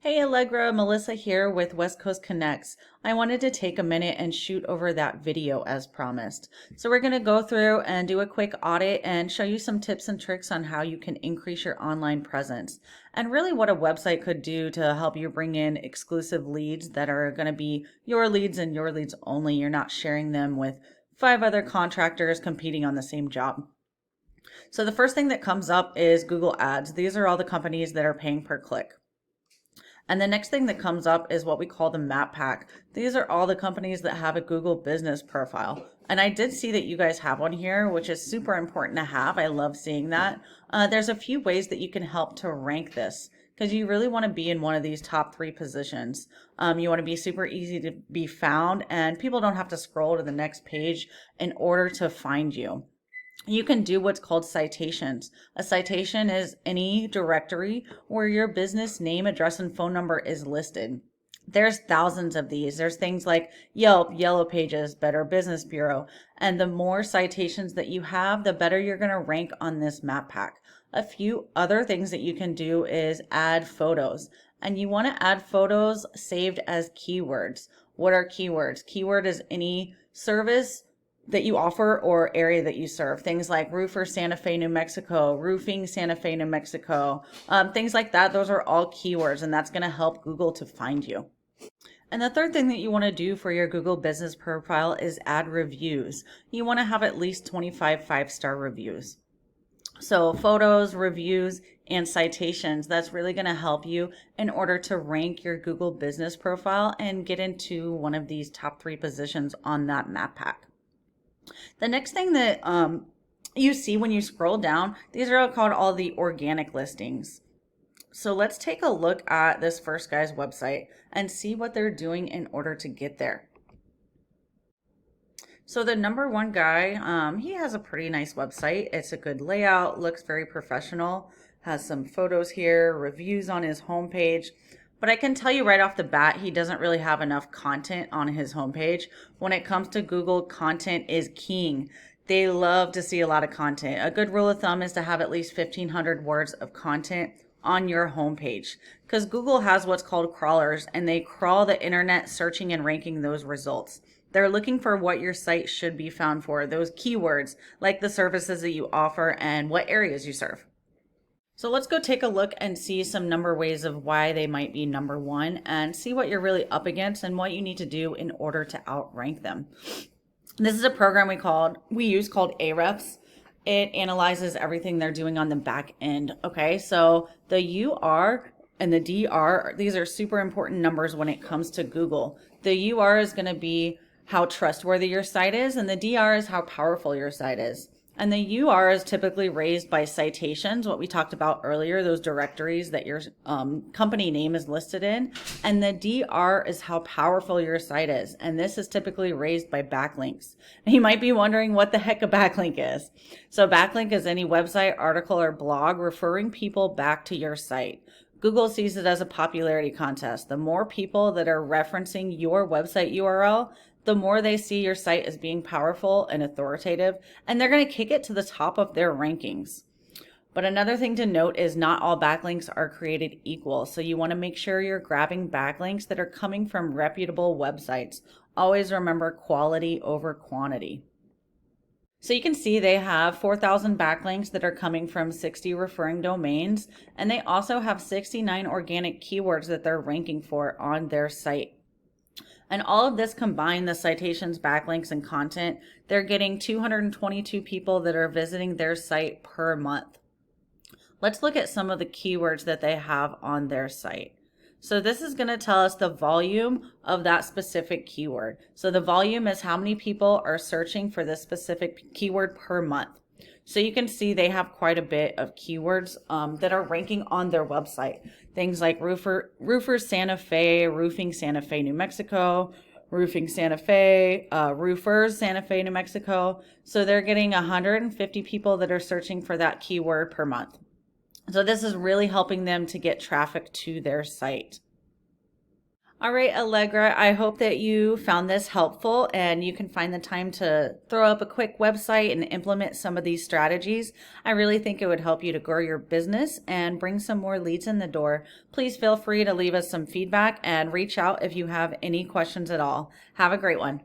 Hey Allegra, Melissa here with West Coast Connects. I wanted to take a minute and shoot over that video as promised. So we're going to go through and do a quick audit and show you some tips and tricks on how you can increase your online presence and really what a website could do to help you bring in exclusive leads that are going to be your leads and your leads only. You're not sharing them with 5 other contractors competing on the same job. So the first thing that comes up is Google Ads. These are all the companies that are paying per click. And the next thing that comes up is what we call the map pack. These are all the companies that have a Google business profile. And I did see that you guys have one here, which is super important to have. I love seeing that. There's a few ways that you can help to rank this because you really want to be in one of these top 3 positions. You want to be super easy to be found and people don't have to scroll to the next page in order to find you. You can do what's called citations. A citation is any directory where your business name, address, and phone number is listed. There's thousands of these. There's things like Yelp, Yellow Pages, Better Business Bureau. And the more citations that you have, the better you're going to rank on this map pack. A few other things that you can do is add photos. And you want to add photos saved as keywords. What are keywords? Keyword is any service that you offer or area that you serve. Things like roofer Santa Fe, New Mexico, roofing Santa Fe, New Mexico, things like that. Those are all keywords and that's going to help Google to find you. And the third thing that you want to do for your Google business profile is add reviews. You want to have at least 25 5-star reviews. So photos, reviews, and citations, that's really going to help you in order to rank your Google business profile and get into one of these top 3 positions on that map pack. The next thing that you see when you scroll down, these are called all the organic listings. So let's take a look at this first guy's website and see what they're doing in order to get there. So the number 1 guy, he has a pretty nice website. It's a good layout, looks very professional, has some photos here, reviews on his homepage. But I can tell you right off the bat, he doesn't really have enough content on his homepage. When it comes to Google, content is king. They love to see a lot of content. A good rule of thumb is to have at least 1,500 words of content on your homepage because Google has what's called crawlers and they crawl the internet searching and ranking those results. They're looking for what your site should be found for, those keywords like the services that you offer and what areas you serve. So let's go take a look and see some number ways of why they might be number 1 and see what you're really up against and what you need to do in order to outrank them. This is a program we use called Ahrefs. It analyzes everything they're doing on the back end. Okay, so the UR and the DR, these are super important numbers when it comes to Google. The UR is going to be how trustworthy your site is, and the DR is how powerful your site is. And the UR is typically raised by citations, what we talked about earlier, those directories that your company name is listed in. And the DR is how powerful your site is. And this is typically raised by backlinks. And you might be wondering what the heck a backlink is. So backlink is any website, article, or blog referring people back to your site. Google sees it as a popularity contest. The more people that are referencing your website URL, the more they see your site as being powerful and authoritative, and they're going to kick it to the top of their rankings. But another thing to note is not all backlinks are created equal. So you want to make sure you're grabbing backlinks that are coming from reputable websites. Always remember quality over quantity. So you can see they have 4,000 backlinks that are coming from 60 referring domains, and they also have 69 organic keywords that they're ranking for on their site. And all of this combined, the citations, backlinks, and content, they're getting 222 people that are visiting their site per month. Let's look at some of the keywords that they have on their site. So this is going to tell us the volume of that specific keyword. So the volume is how many people are searching for this specific keyword per month. So you can see they have quite a bit of keywords that are ranking on their website. Things like roofer Santa Fe, roofing Santa Fe, New Mexico, roofing Santa Fe, roofers Santa Fe, New Mexico. So they're getting 150 people that are searching for that keyword per month. So this is really helping them to get traffic to their site. All right, Allegra, I hope that you found this helpful and you can find the time to throw up a quick website and implement some of these strategies. I really think it would help you to grow your business and bring some more leads in the door. Please feel free to leave us some feedback and reach out if you have any questions at all. Have a great one.